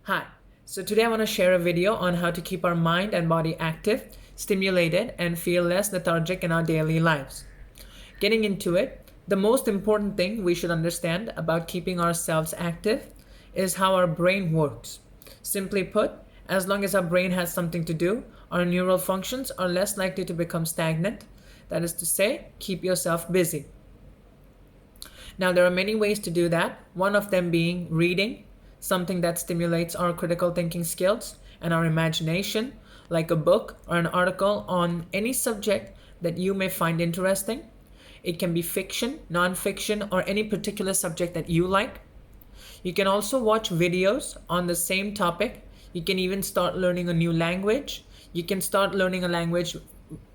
Hi, so today I want to share a video on how to keep our mind and body active, stimulated, and feel less lethargic in our daily lives. Getting into it, the most important thing we should understand about keeping ourselves active is how our brain works. Simply put, as long as our brain has something to do, our neural functions are less likely to become stagnant. That is to say, keep yourself busy. Now, there are many ways to do that, one of them being reading, something that stimulates our critical thinking skills and our imagination, like a book or an article on any subject that you may find interesting. It can be fiction, non-fiction, or any particular subject that you like. You can also watch videos on the same topic. You can even start learning a new language. You can start learning a language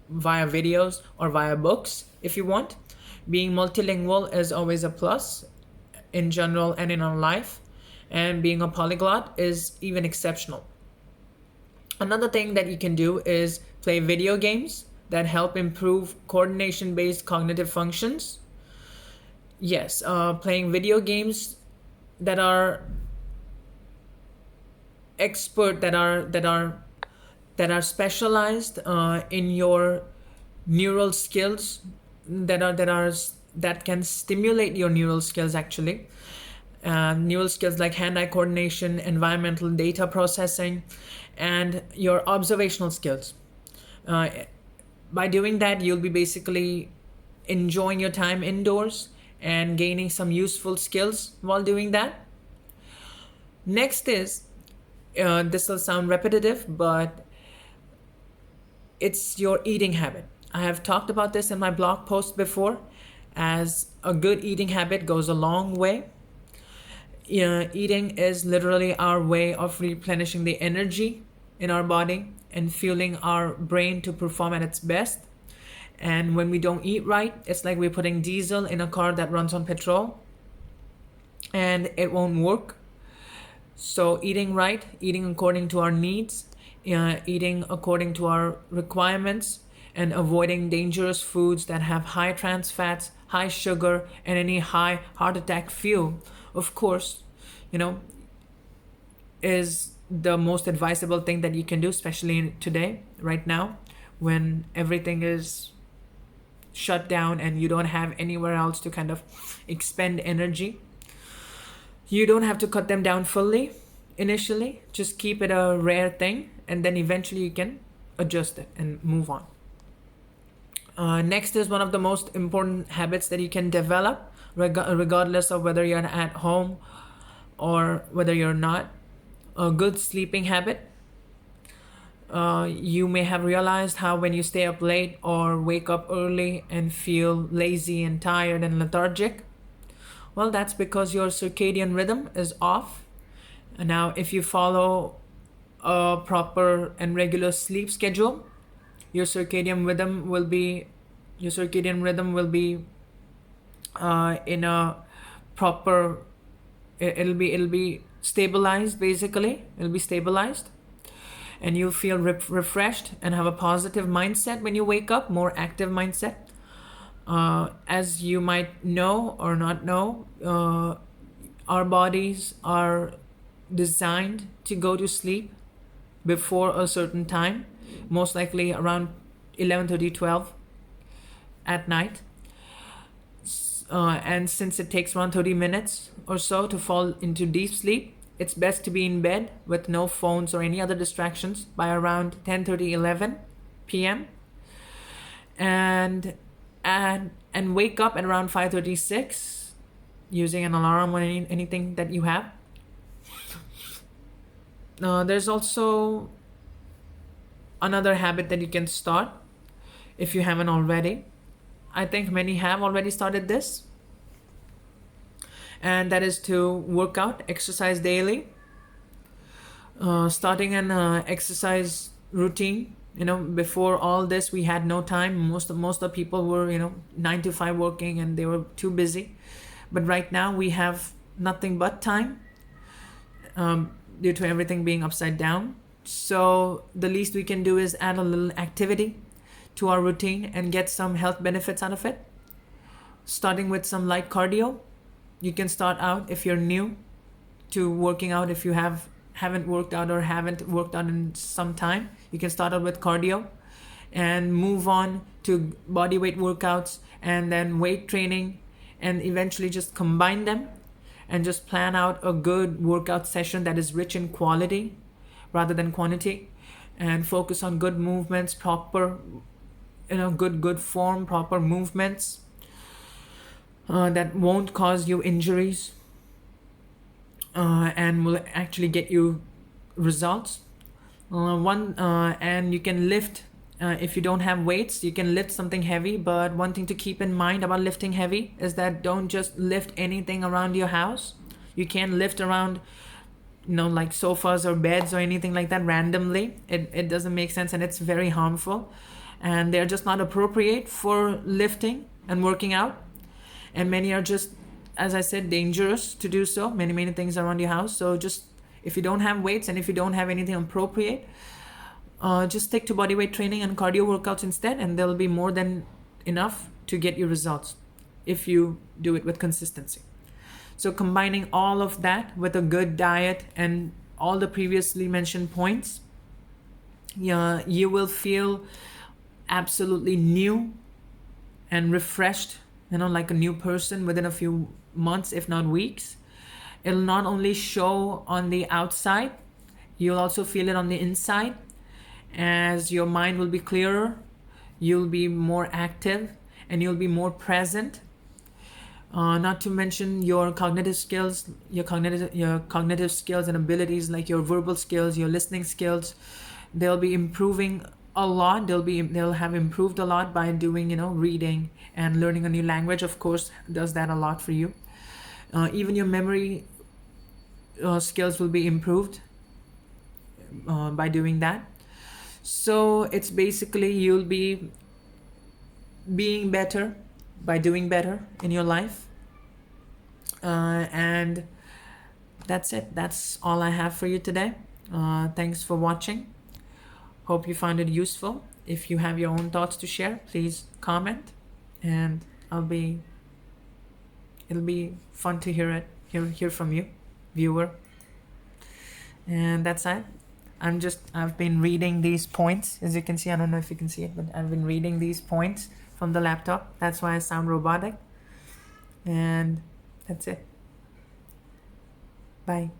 via videos or via books if you want. Being multilingual is always a plus in general and in our life, and being a polyglot is even exceptional. Another thing that you can do is play video games that help improve coordination-based cognitive functions. Yes, playing video games that are expert, that are specialized in your neural skills, that can stimulate your neural skills actually. Neural skills like hand-eye coordination, environmental data processing, and your observational skills. By doing that, you'll be basically enjoying your time indoors and gaining some useful skills while doing that. Next is, this will sound repetitive, but it's your eating habit. I have talked about this in my blog post before, as a good eating habit goes a long way. Eating is literally our way of replenishing the energy in our body and fueling our brain to perform at its best. And when we don't eat right, it's like we're putting diesel in a car that runs on petrol, and it won't work. So eating right, eating according to our needs, eating according to our requirements, and avoiding dangerous foods that have high trans fats, high sugar, and any high heart attack fuel, of course, is the most advisable thing that you can do, especially today, right now, when everything is shut down and you don't have anywhere else to kind of expend energy. You don't have to cut them down fully initially, just keep it a rare thing, and then eventually you can adjust it and move on. Next is one of the most important habits that you can develop, regardless of whether you're at home or whether you're not. A good sleeping habit. You may have realized how when you stay up late or wake up early and feel lazy and tired and lethargic, well, that's because your circadian rhythm is off. Now, if you follow a proper and regular sleep schedule, your circadian rhythm will be in a proper, it'll be stabilized. Basically, it'll be stabilized, and you'll feel refreshed and have a positive mindset when you wake up, more active mindset. As you might know or not know, our bodies are designed to go to sleep before a certain time, most likely around 11:30, 12 at night. And since it takes around 30 minutes or so to fall into deep sleep, it's best to be in bed with no phones or any other distractions by around 10:30, 11 p.m. And wake up at around 5:36 using an alarm or anything that you have. There's also another habit that you can start if you haven't already. I think many have already started this, and that is to work out, exercise daily. Starting an exercise routine. Before all this, we had no time. Most of the people were 9 to 5 working, and they were too busy. But right now we have nothing but time, due to everything being upside down. So the least we can do is add a little activity to our routine and get some health benefits out of it. Starting with some light cardio. You can start out if you're new to working out, if you have haven't worked out or haven't worked out in some time, you can start out with cardio and move on to body weight workouts and then weight training, and eventually just combine them and just plan out a good workout session that is rich in quality rather than quantity, and focus on good movements, proper, good form, proper movements that won't cause you injuries and will actually get you results. And you can lift, if you don't have weights, you can lift something heavy. But one thing to keep in mind about lifting heavy is that don't just lift anything around your house. You can't lift around, like sofas or beds or anything like that randomly. It doesn't make sense, and it's very harmful, and they're just not appropriate for lifting and working out. And many are just, as I said, dangerous to do so. Many things around your house. So just, if you don't have weights and if you don't have anything appropriate, just stick to body weight training and cardio workouts instead, and they'll be more than enough to get you results if you do it with consistency. So combining all of that with a good diet and all the previously mentioned points, you will feel absolutely new and refreshed, like a new person within a few months, if not weeks. It'll not only show on the outside, you'll also feel it on the inside, as your mind will be clearer, you'll be more active, and you'll be more present. Not to mention your cognitive skills, your cognitive skills and abilities, like your verbal skills, your listening skills, they'll be improving a lot. They'll have improved a lot by doing, reading and learning a new language. Of course, does that a lot for you. Even your memory skills will be improved by doing that. So it's basically, you'll be being better by doing better in your life. And that's it. That's all I have for you today. Thanks for watching. Hope you found it useful. If you have your own thoughts to share, please comment, and it'll be fun to hear from you, viewer. And that's it. I've been reading these points. As you can see, I don't know if you can see it, but I've been reading these points from the laptop. That's why I sound robotic. And that's it. Bye.